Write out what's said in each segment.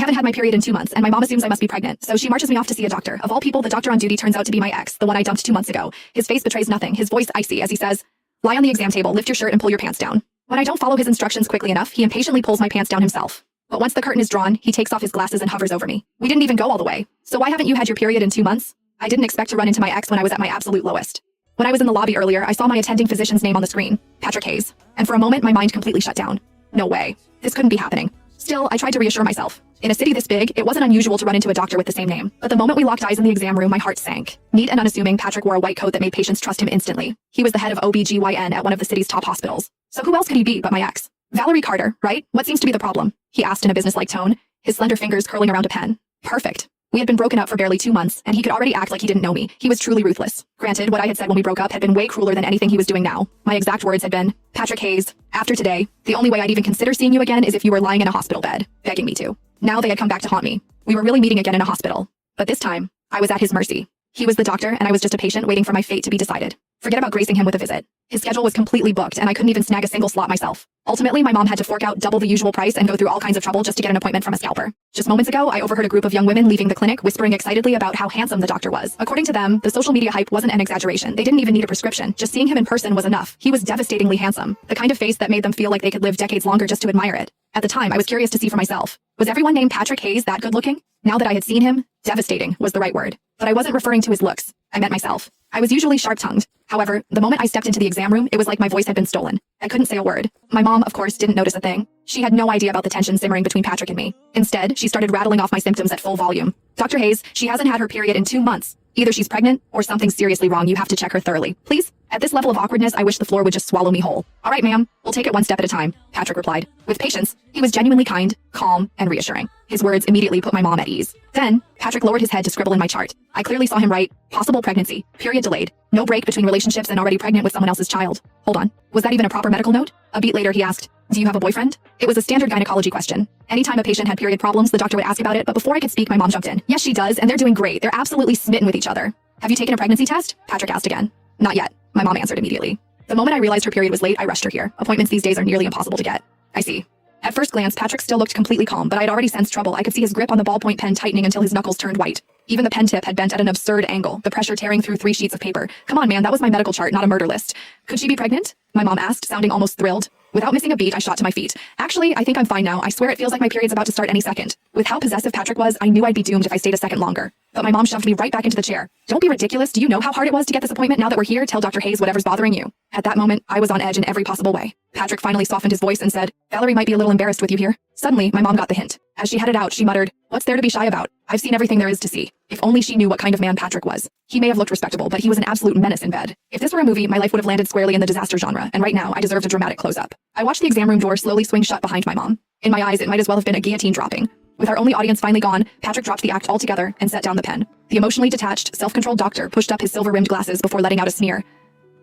haven't had my period in 2 months, and my mom assumes I must be pregnant, so she marches me off to see a doctor. Of all people, the doctor on duty turns out to be my ex, the one I dumped 2 months ago. His face betrays nothing, his voice icy as he says, "Lie on the exam table, lift your shirt and pull your pants down." When I don't follow his instructions quickly enough, he impatiently pulls my pants down himself. But once the curtain is drawn, he takes off his glasses and hovers over me. We didn't even go all the way. So why haven't you had your period in 2 months? I didn't expect to run into my ex when I was at my absolute lowest. When I was in the lobby earlier, I saw my attending physician's name on the screen, Patrick Hayes. And for a moment, my mind completely shut down. No way. This couldn't be happening. Still, I tried to reassure myself. In a city this big, it wasn't unusual to run into a doctor with the same name. But the moment we locked eyes in the exam room, my heart sank. Neat and unassuming, Patrick wore a white coat that made patients trust him instantly. He was the head of OB/GYN at one of the city's top hospitals. So who else could he be but my ex? Valerie Carter, right? What seems to be the problem? He asked in a businesslike tone, his slender fingers curling around a pen. Perfect. We had been broken up for barely 2 months, and he could already act like he didn't know me. He was truly ruthless. Granted, what I had said when we broke up had been way crueler than anything he was doing now. My exact words had been, "Patrick Hayes, after today, the only way I'd even consider seeing you again is if you were lying in a hospital bed, begging me to." Now they had come back to haunt me. We were really meeting again in a hospital. But this time, I was at his mercy. He was the doctor, and I was just a patient waiting for my fate to be decided. Forget about gracing him with a visit. His schedule was completely booked, and I couldn't even snag a single slot myself. Ultimately, my mom had to fork out double the usual price and go through all kinds of trouble just to get an appointment from a scalper. Just moments ago, I overheard a group of young women leaving the clinic whispering excitedly about how handsome the doctor was. According to them, the social media hype wasn't an exaggeration. They didn't even need a prescription. Just seeing him in person was enough. He was devastatingly handsome. The kind of face that made them feel like they could live decades longer just to admire it. At the time, I was curious to see for myself. Was everyone named Patrick Hayes that good looking? Now that I had seen him, devastating was the right word. But I wasn't referring to his looks. I meant myself. I was usually sharp-tongued. However, the moment I stepped into the exam room, it was like my voice had been stolen. I couldn't say a word. My mom, of course, didn't notice a thing. She had no idea about the tension simmering between Patrick and me. Instead, she started rattling off my symptoms at full volume. "Dr. Hayes, she hasn't had her period in 2 months. Either she's pregnant, or something's seriously wrong. You have to check her thoroughly. Please?" At this level of awkwardness, I wish the floor would just swallow me whole. "All right, ma'am. We'll take it one step at a time," Patrick replied. With patience, he was genuinely kind, calm, and reassuring. His words immediately put my mom at ease. Then, Patrick lowered his head to scribble in my chart. I clearly saw him write, "Possible pregnancy. Period delayed. No break between relationships and already pregnant with someone else's child." Hold on. Was that even a proper medical note? A beat later, he asked, "Do you have a boyfriend?" It was a standard gynecology question. Anytime a patient had period problems, the doctor would ask about it, but before I could speak, my mom jumped in. "Yes, she does, and they're doing great. They're absolutely smitten with each other." "Have you taken a pregnancy test?" Patrick asked again. "Not yet," my mom answered immediately. The moment I realized her period was late, I rushed her here. Appointments these days are nearly impossible to get. "I see." At first glance, Patrick still looked completely calm, but I'd already sensed trouble. I could see his grip on the ballpoint pen tightening until his knuckles turned white. Even the pen tip had bent at an absurd angle, the pressure tearing through 3 sheets of paper. "Come on, man, that was my medical chart, not a murder list." "Could she be pregnant?" my mom asked, sounding almost thrilled. Without missing a beat, I shot to my feet. "Actually, I think I'm fine now. I swear it feels like my period's about to start any second." With how possessive Patrick was, I knew I'd be doomed if I stayed a second longer. But my mom shoved me right back into the chair. "Don't be ridiculous. Do you know how hard it was to get this appointment? Now that we're here, tell Dr. Hayes whatever's bothering you." At that moment, I was on edge in every possible way. Patrick finally softened his voice and said, "Valerie might be a little embarrassed with you here." Suddenly, my mom got the hint. As she headed out, she muttered, "What's there to be shy about? I've seen everything there is to see." If only she knew what kind of man Patrick was. He may have looked respectable, but he was an absolute menace in bed. If this were a movie, my life would have landed squarely in the disaster genre, and right now, I deserved a dramatic close-up. I watched the exam room door slowly swing shut behind my mom. In my eyes, it might as well have been a guillotine dropping. With our only audience finally gone, Patrick dropped the act altogether and set down the pen. The emotionally detached, self-controlled doctor pushed up his silver-rimmed glasses before letting out a sneer.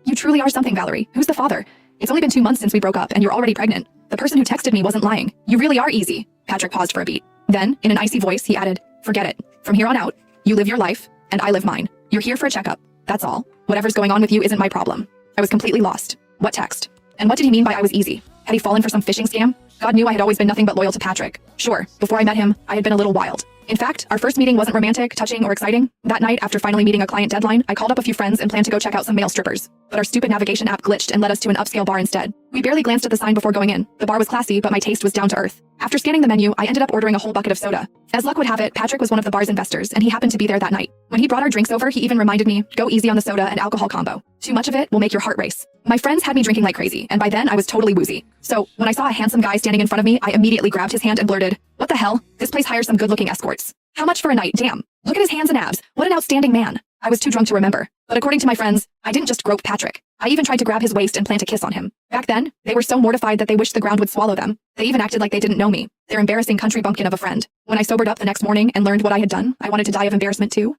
"You truly are something, Valerie. Who's the father? It's only been 2 months since we broke up, and you're already pregnant. The person who texted me wasn't lying. You really are easy." Patrick paused for a beat. Then, in an icy voice, he added, "Forget it. From here on out, you live your life, and I live mine. You're here for a checkup. That's all. Whatever's going on with you isn't my problem." I was completely lost. What text? And what did he mean by I was easy? Had he fallen for some phishing scam? God knew I had always been nothing but loyal to Patrick. Sure, before I met him, I had been a little wild. In fact, our first meeting wasn't romantic, touching, or exciting. That night, after finally meeting a client deadline, I called up a few friends and planned to go check out some male strippers. But our stupid navigation app glitched and led us to an upscale bar instead. We barely glanced at the sign before going in. The bar was classy, but my taste was down to earth. After scanning the menu, I ended up ordering a whole bucket of soda. As luck would have it, Patrick was one of the bar's investors, and he happened to be there that night. When he brought our drinks over, he even reminded me, "Go easy on the soda and alcohol combo. Too much of it will make your heart race." My friends had me drinking like crazy, and by then I was totally woozy. So, when I saw a handsome guy standing in front of me, I immediately grabbed his hand and blurted, "What the hell? This place hires some good-looking escorts. How much for a night? Damn. Look at his hands and abs. What an outstanding man." I was too drunk to remember. But according to my friends, I didn't just grope Patrick. I even tried to grab his waist and plant a kiss on him. Back then, they were so mortified that they wished the ground would swallow them. They even acted like they didn't know me. Their embarrassing country bumpkin of a friend. When I sobered up the next morning and learned what I had done, I wanted to die of embarrassment too.